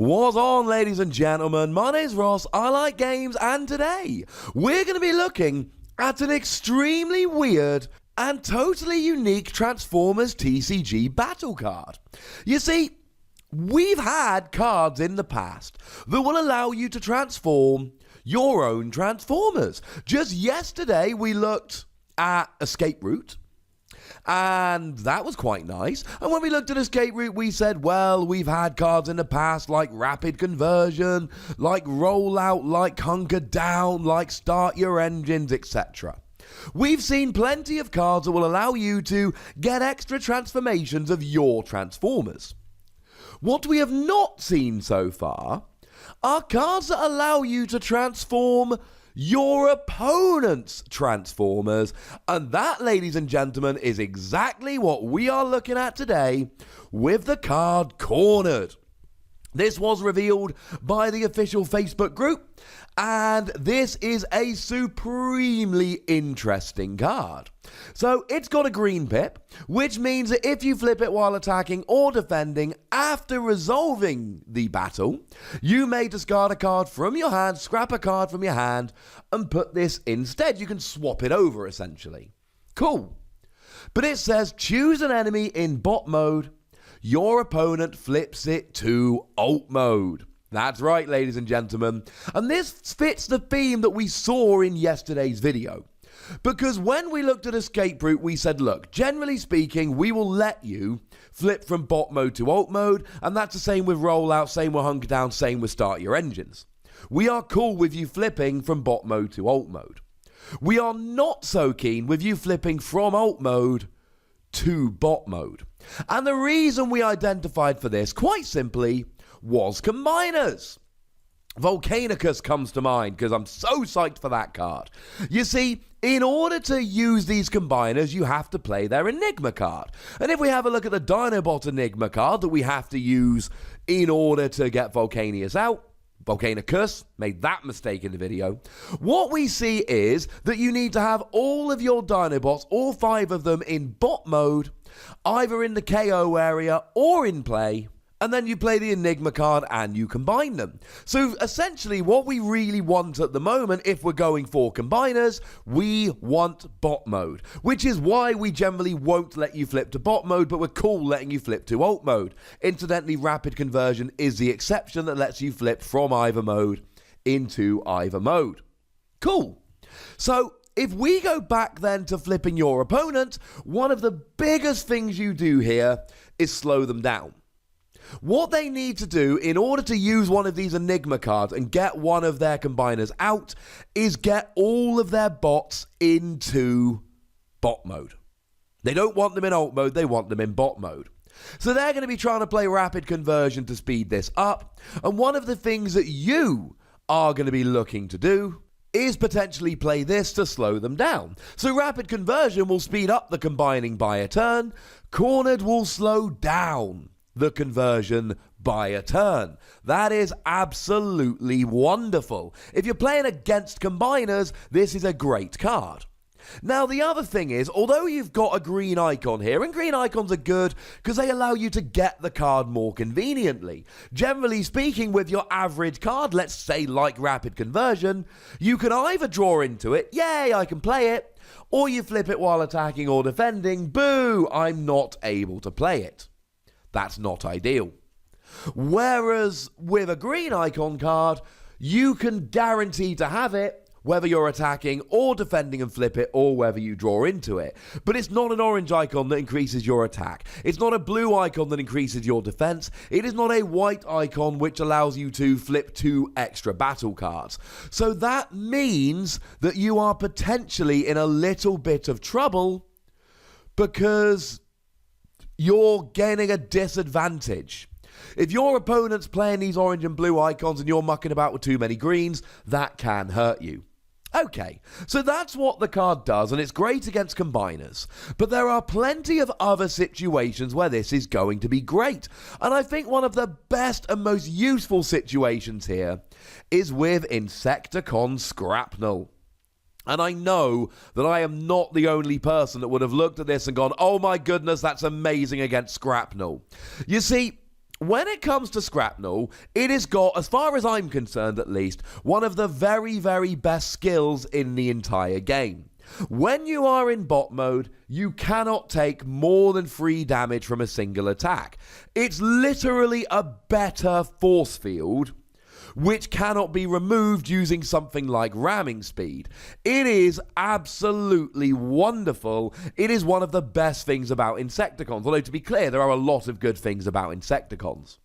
What's on, ladies and gentlemen? My name's Ross, I like games, and today we're going to be looking at an extremely weird and totally unique Transformers TCG battle card. You see, we've had cards in the past that will allow you to transform your own Transformers. Just yesterday we looked at Escape Route, and that was quite nice. And when we looked at Escape Route, we said, well, we've had cards in the past like Rapid Conversion, like Rollout, like Hunker Down, like Start Your Engines, etc. We've seen plenty of cards that will allow you to get extra transformations of your Transformers. What we have not seen so far are cards that allow you to transform your opponent's Transformers, and that, ladies and gentlemen, is exactly what we are looking at today with the card Cornered. This was revealed by the official Facebook group, and this is a supremely interesting card. So it's got a green pip, which means that if you flip it while attacking or defending after resolving the battle, you may discard a card from your hand, scrap a card from your hand, and put this instead. You can swap it over, essentially. Cool. But it says choose an enemy in bot mode. Your opponent flips it to alt mode. That's right, ladies and gentlemen. And this fits the theme that we saw in yesterday's video. Because when we looked at Escape Route, we said, look, generally speaking, we will let you flip from bot mode to alt mode. And that's the same with Rollout, same with Hunker Down, same with Start Your Engines. We are cool with you flipping from bot mode to alt mode. We are not so keen with you flipping from alt mode to bot mode. And the reason we identified for this, quite simply, was combiners. Volcanicus comes to mind because I'm so psyched for that card. You see, in order to use these combiners, you have to play their Enigma card. And if we have a look at the Dinobot Enigma card that we have to use in order to get Volcanicus, made that mistake in the video. What we see is that you need to have all of your Dinobots, all 5 of them, in bot mode, either in the KO area or in play, and then you play the Enigma card and you combine them. So essentially what we really want at the moment, if we're going for combiners, we want bot mode, which is why we generally won't let you flip to bot mode, but we're cool letting you flip to alt mode. Incidentally, Rapid Conversion is the exception that lets you flip from either mode into either mode. Cool. So if we go back then to flipping your opponent, one of the biggest things you do here is slow them down. What they need to do in order to use one of these Enigma cards and get one of their combiners out is get all of their bots into bot mode. They don't want them in alt mode, they want them in bot mode. So they're going to be trying to play Rapid Conversion to speed this up, and one of the things that you are going to be looking to do is potentially play this to slow them down. So Rapid Conversion will speed up the combining by a turn, Cornered will slow down the conversion by a turn. That is absolutely wonderful. If you're playing against combiners, this is a great card. Now, the other thing is, although you've got a green icon here, and green icons are good because they allow you to get the card more conveniently. Generally speaking, with your average card, let's say like Rapid Conversion, you can either draw into it, yay, I can play it, or you flip it while attacking or defending, boo, I'm not able to play it. That's not ideal. Whereas with a green icon card, you can guarantee to have it whether you're attacking or defending and flip it, or whether you draw into it. But it's not an orange icon that increases your attack. It's not a blue icon that increases your defense. It is not a white icon which allows you to flip 2 extra battle cards. So that means that you are potentially in a little bit of trouble because you're gaining a disadvantage. If your opponent's playing these orange and blue icons and you're mucking about with too many greens, that can hurt you. Okay, so that's what the card does, and it's great against combiners. But there are plenty of other situations where this is going to be great. And I think one of the best and most useful situations here is with Insecticon Scrapnel. And I know that I am not the only person that would have looked at this and gone, oh my goodness, that's amazing against Scrapnel. You see, When it comes to Scrapnel, it has got, as far as I'm concerned at least, one of the very, very best skills in the entire game. When you are in bot mode, you cannot take more than 3 damage from a single attack. It's literally a better force field, which cannot be removed using something like ramming speed. It is absolutely wonderful. It is one of the best things about Insecticons, although to be clear, there are a lot of good things about Insecticons.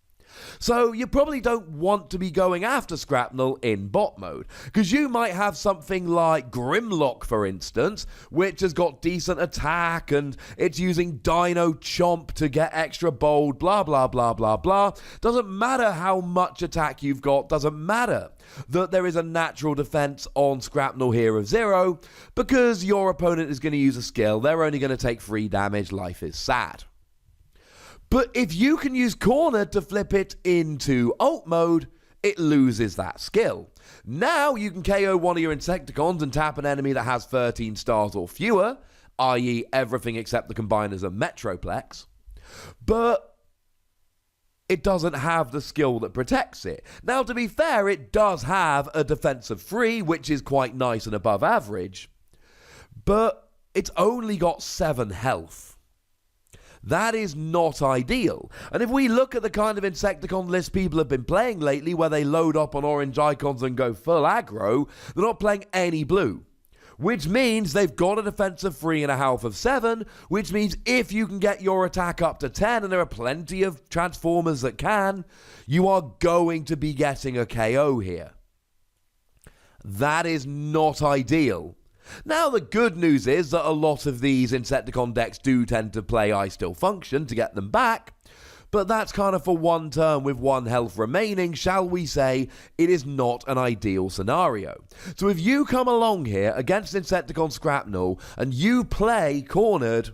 So you probably don't want to be going after Scrapnel in bot mode, because you might have something like Grimlock, for instance, which has got decent attack and it's using Dino Chomp to get extra bold, blah blah blah blah blah. Doesn't matter how much attack you've got, doesn't matter that there is a natural defense on Scrapnel here of 0, because your opponent is going to use a skill, they're only going to take 3 damage, life is sad. But if you can use Corner to flip it into ult mode, it loses that skill. Now you can KO one of your Insecticons and tap an enemy that has 13 stars or fewer, i.e. everything except the Combiners and Metroplex. But it doesn't have the skill that protects it. Now, to be fair, it does have a defense of 3, which is quite nice and above average. But it's only got 7 health. That is not ideal. And if we look at the kind of Insecticon list people have been playing lately, where they load up on orange icons and go full aggro, they're not playing any blue. Which means they've got a defense of 3 and a health of 7, which means if you can get your attack up to 10, and there are plenty of Transformers that can, you are going to be getting a KO here. That is not ideal. Now, the good news is that a lot of these Insecticon decks do tend to play I Still Function to get them back, but that's kind of for one turn with 1 health remaining, shall we say. It is not an ideal scenario. So if you come along here against Insecticon Scrapnel and you play cornered,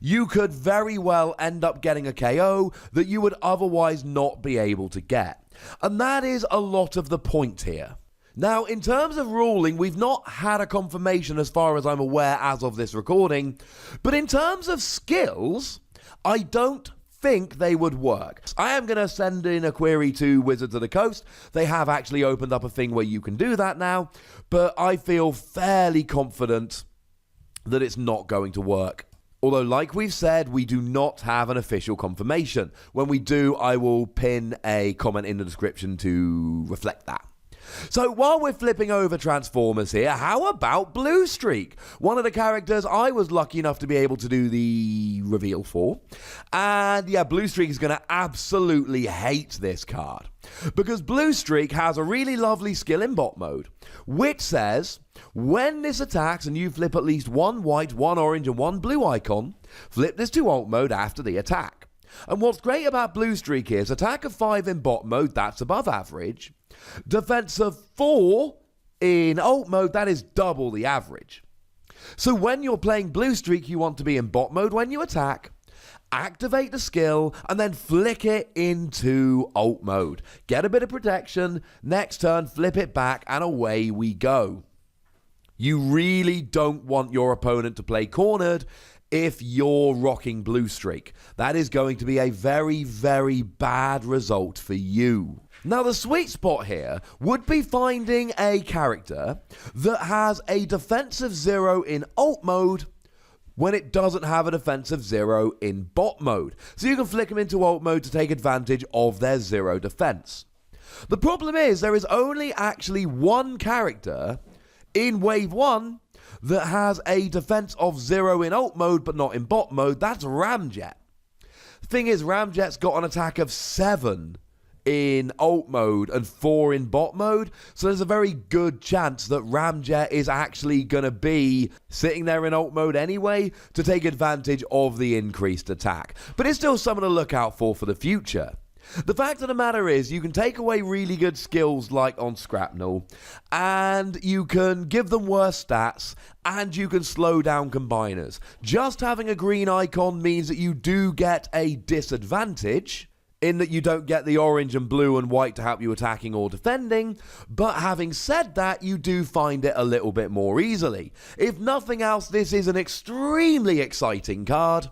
you could very well end up getting a KO that you would otherwise not be able to get. And that is a lot of the point here. Now, in terms of ruling, we've not had a confirmation as far as I'm aware as of this recording, but in terms of skills, I don't think they would work. I am going to send in a query to Wizards of the Coast. They have actually opened up a thing where you can do that now, but I feel fairly confident that it's not going to work. Although, like we've said, we do not have an official confirmation. When we do, I will pin a comment in the description to reflect that. So while we're flipping over Transformers here, how about Blue Streak? One of the characters I was lucky enough to be able to do the reveal for. And yeah, Blue Streak is going to absolutely hate this card, because Blue Streak has a really lovely skill in bot mode, which says, when this attacks and you flip at least 1 white, 1 orange and 1 blue icon, flip this to ult mode after the attack. And what's great about Blue Streak is attack of 5 in bot mode, that's above average. Defense of 4 in ult mode, that is double the average. So when you're playing Blue Streak, you want to be in bot mode when you attack, activate the skill, and then flick it into ult mode. Get a bit of protection, next turn flip it back, and away we go. You really don't want your opponent to play cornered if you're rocking Blue Streak. That is going to be a very, very bad result for you. Now, the sweet spot here would be finding a character that has a defense of 0 in ult mode when it doesn't have a defense of 0 in bot mode. So you can flick them into ult mode to take advantage of their 0 defense. The problem is there is only actually one character in Wave 1 that has a defense of 0 in ult mode but not in bot mode. That's Ramjet. The thing is, Ramjet's got an attack of 7 in ult mode and 4 in bot mode, so there's a very good chance that Ramjet is actually going to be sitting there in ult mode anyway to take advantage of the increased attack. But it's still something to look out for the future. The fact of the matter is, you can take away really good skills like on Scrapnel, and you can give them worse stats, and you can slow down combiners. Just having a green icon means that you do get a disadvantage, in that you don't get the orange and blue and white to help you attacking or defending, but having said that, you do find it a little bit more easily. If nothing else, this is an extremely exciting card,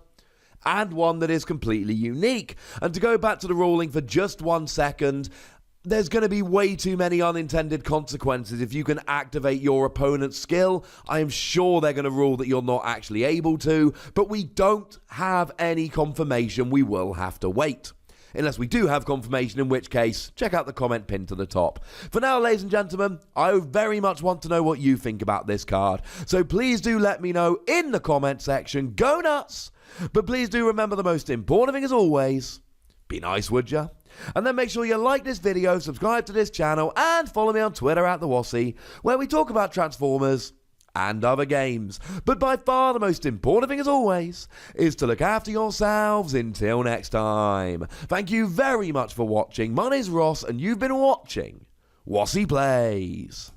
and one that is completely unique. And to go back to the ruling for just 1 second, there's going to be way too many unintended consequences if you can activate your opponent's skill. I am sure they're going to rule that you're not actually able to, but we don't have any confirmation. We will have to wait. Unless we do have confirmation, in which case, check out the comment pinned to the top. For now, ladies and gentlemen, I very much want to know what you think about this card. So please do let me know in the comment section. Go nuts! But please do remember the most important thing as always, be nice, would ya? And then make sure you like this video, subscribe to this channel, and follow me on Twitter at the Wossy, where we talk about Transformers and other games. But by far the most important thing as always is to look after yourselves until next time. Thank you very much for watching. My name's Ross, and you've been watching Wossy Plays.